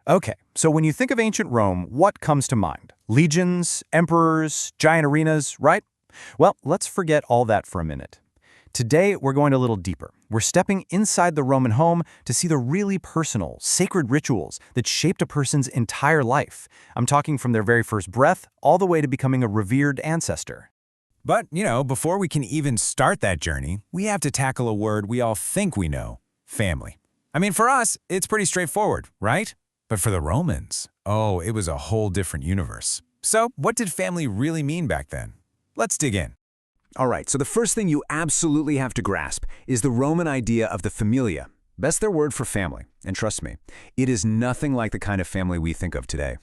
Okay, so when you think of ancient Rome, what comes to mind? Legions, emperors, giant arenas, right? Well, let's forget all that for a minute. Today, we're going a little deeper. We're stepping inside the Roman home to see the really personal, sacred rituals that shaped a person's entire life. I'm talking from their very first breath all the way to becoming a revered ancestor. But, before we can even start that journey, we have to tackle a word we all think we know: family. I mean, for us, it's pretty straightforward, right? But for the Romans, it was a whole different universe. So, what did family really mean back then? Let's dig in. All right, so the first thing you absolutely have to grasp is the Roman idea of the familia. That's their word for family, and trust me, it is nothing like the kind of family we think of today.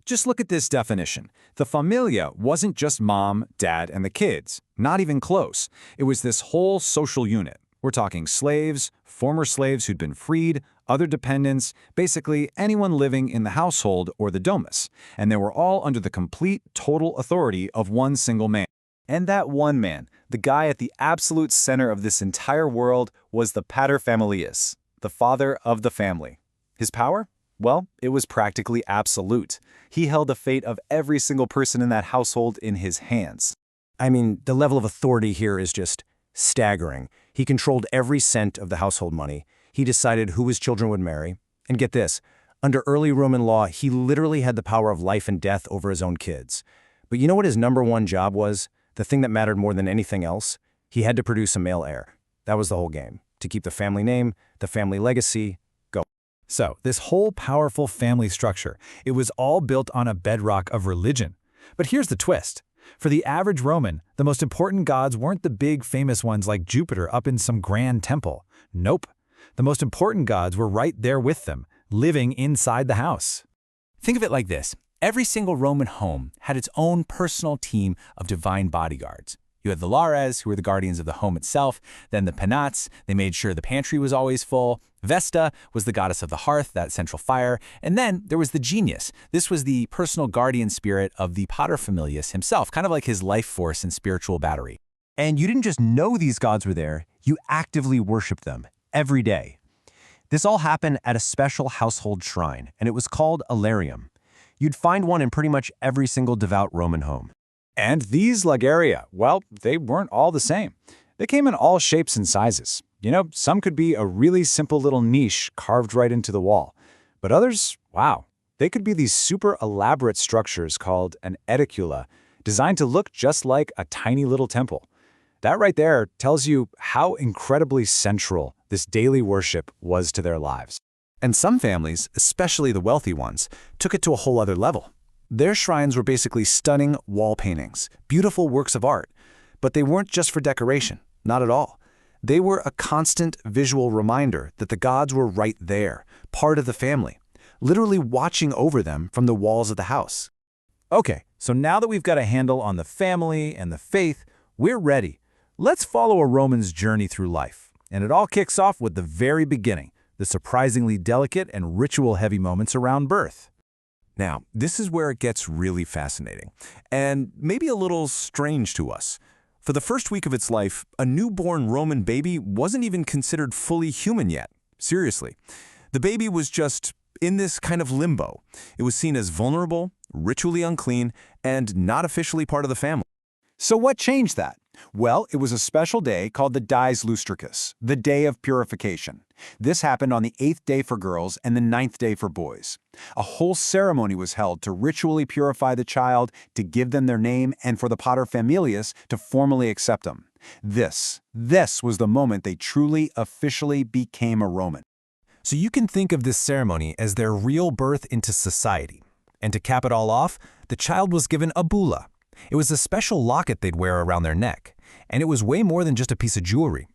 Just look at this definition. The familia wasn't just mom, dad, and the kids. Not even close. It was this whole social unit. We're talking slaves, former slaves who'd been freed, other dependents, basically anyone living in the household or the domus. And they were all under the complete, total authority of one single man. And that one man, the guy at the absolute center of this entire world, was the paterfamilias, the father of the family. His power? Well, it was practically absolute. He held the fate of every single person in that household in his hands. I mean, the level of authority here is just staggering. He controlled every cent of the household money. He decided who his children would marry. And get this, under early Roman law, he literally had the power of life and death over his own kids. But you know what his number one job was? The thing that mattered more than anything else? He had to produce a male heir. That was the whole game. To keep the family name, the family legacy, go. So, this whole powerful family structure, it was all built on a bedrock of religion. But here's the twist. For the average Roman, the most important gods weren't the big famous ones like Jupiter up in some grand temple. Nope. The most important gods were right there with them, living inside the house. Think of it like this. Every single Roman home had its own personal team of divine bodyguards. You had the Lares, who were the guardians of the home itself, then the Penates, they made sure the pantry was always full. Vesta was the goddess of the hearth, that central fire. And then there was the genius. This was the personal guardian spirit of the paterfamilias himself, kind of like his life force and spiritual battery. And you didn't just know these gods were there, you actively worshiped them every day. This all happened at a special household shrine, and it was called a lararium. You'd find one in pretty much every single devout Roman home. And these lagaria, well, they weren't all the same. They came in all shapes and sizes. Some could be a really simple little niche carved right into the wall. But others, wow, they could be these super elaborate structures called an edicula, designed to look just like a tiny little temple. That right there tells you how incredibly central this daily worship was to their lives. And some families, especially the wealthy ones, took it to a whole other level. Their shrines were basically stunning wall paintings, beautiful works of art. But they weren't just for decoration, not at all. They were a constant visual reminder that the gods were right there, part of the family, literally watching over them from the walls of the house. Okay, so now that we've got a handle on the family and the faith, we're ready. Let's follow a Roman's journey through life. And it all kicks off with the very beginning, the surprisingly delicate and ritual-heavy moments around birth. Now, this is where it gets really fascinating, and maybe a little strange to us. For the first week of its life, a newborn Roman baby wasn't even considered fully human yet. Seriously. The baby was just in this kind of limbo. It was seen as vulnerable, ritually unclean, and not officially part of the family. So what changed that? Well, it was a special day called the Dies Lustricus, the Day of Purification. This happened on the 8th day for girls and the 9th day for boys. A whole ceremony was held to ritually purify the child, to give them their name, and for the paterfamilias to formally accept them. This was the moment they truly, officially became a Roman. So you can think of this ceremony as their real birth into society. And to cap it all off, the child was given a bulla. It was a special locket they'd wear around their neck, and it was way more than just a piece of jewelry.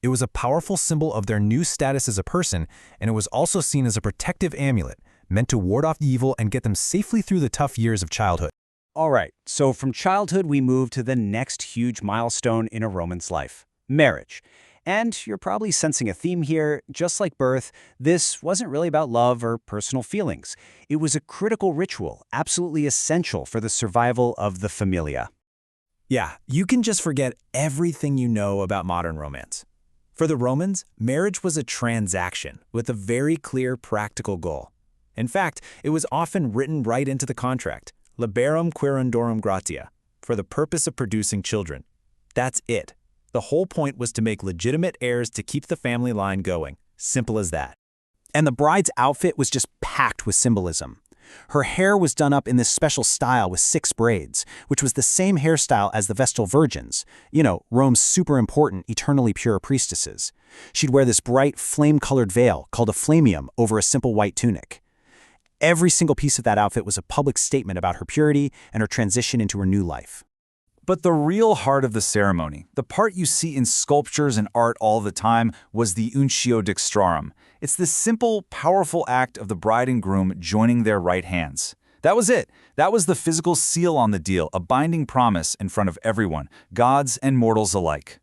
It was a powerful symbol of their new status as a person, and it was also seen as a protective amulet, meant to ward off evil and get them safely through the tough years of childhood. All right, so from childhood we move to the next huge milestone in a Roman's life, marriage. And you're probably sensing a theme here. Just like birth, this wasn't really about love or personal feelings. It was a critical ritual, absolutely essential for the survival of the familia. Yeah, you can just forget everything you know about modern romance. For the Romans, marriage was a transaction with a very clear practical goal: In fact, it was often written right into the contract, liberum querendorum gratia, for the purpose of producing children. That's it. The whole point was to make legitimate heirs to keep the family line going. Simple as that. And the bride's outfit was just packed with symbolism. Her hair was done up in this special style with 6 braids, which was the same hairstyle as the Vestal Virgins, Rome's super important, eternally pure priestesses. She'd wear this bright, flame-colored veil called a flamium over a simple white tunic. Every single piece of that outfit was a public statement about her purity and her transition into her new life. But the real heart of the ceremony, the part you see in sculptures and art all the time, was the untio dextrarum. It's this simple, powerful act of the bride and groom joining their right hands. That was it. That was the physical seal on the deal, a binding promise in front of everyone, gods and mortals alike.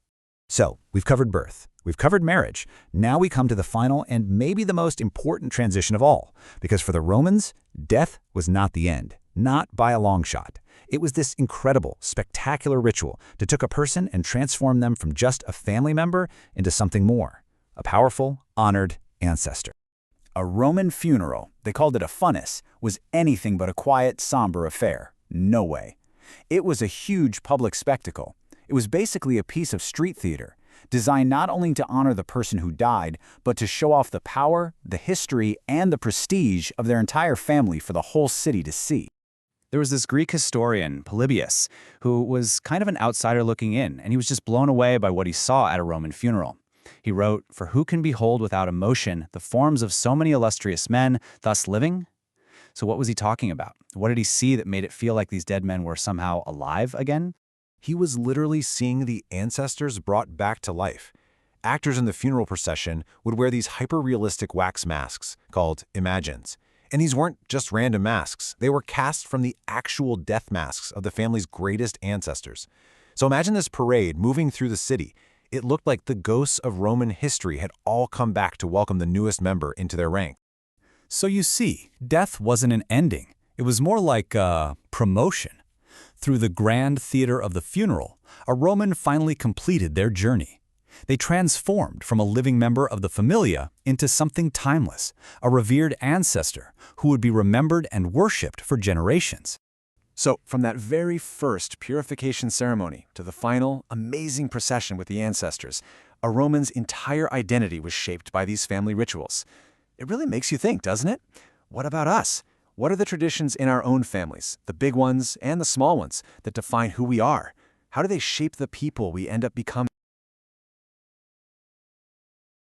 So, we've covered birth. We've covered marriage. Now we come to the final and maybe the most important transition of all. Because for the Romans, death was not the end. Not by a long shot. It was this incredible, spectacular ritual that took a person and transformed them from just a family member into something more. A powerful, honored ancestor. A Roman funeral, they called it a funis, was anything but a quiet, somber affair. No way. It was a huge public spectacle. It was basically a piece of street theater, designed not only to honor the person who died, but to show off the power, the history, and the prestige of their entire family for the whole city to see. There was this Greek historian, Polybius, who was kind of an outsider looking in, and he was just blown away by what he saw at a Roman funeral. He wrote, "For who can behold without emotion the forms of so many illustrious men thus living?" So what was he talking about? What did he see that made it feel like these dead men were somehow alive again? He was literally seeing the ancestors brought back to life. Actors in the funeral procession would wear these hyper-realistic wax masks called imagines. And these weren't just random masks. They were cast from the actual death masks of the family's greatest ancestors. So imagine this parade moving through the city. It looked like the ghosts of Roman history had all come back to welcome the newest member into their rank. So you see, death wasn't an ending. It was more like a promotion. Through the grand theater of the funeral, a Roman finally completed their journey. They transformed from a living member of the familia into something timeless, a revered ancestor who would be remembered and worshipped for generations. So, from that very first purification ceremony to the final, amazing procession with the ancestors, a Roman's entire identity was shaped by these family rituals. It really makes you think, doesn't it? What about us? What are the traditions in our own families, the big ones and the small ones, that define who we are? How do they shape the people we end up becoming?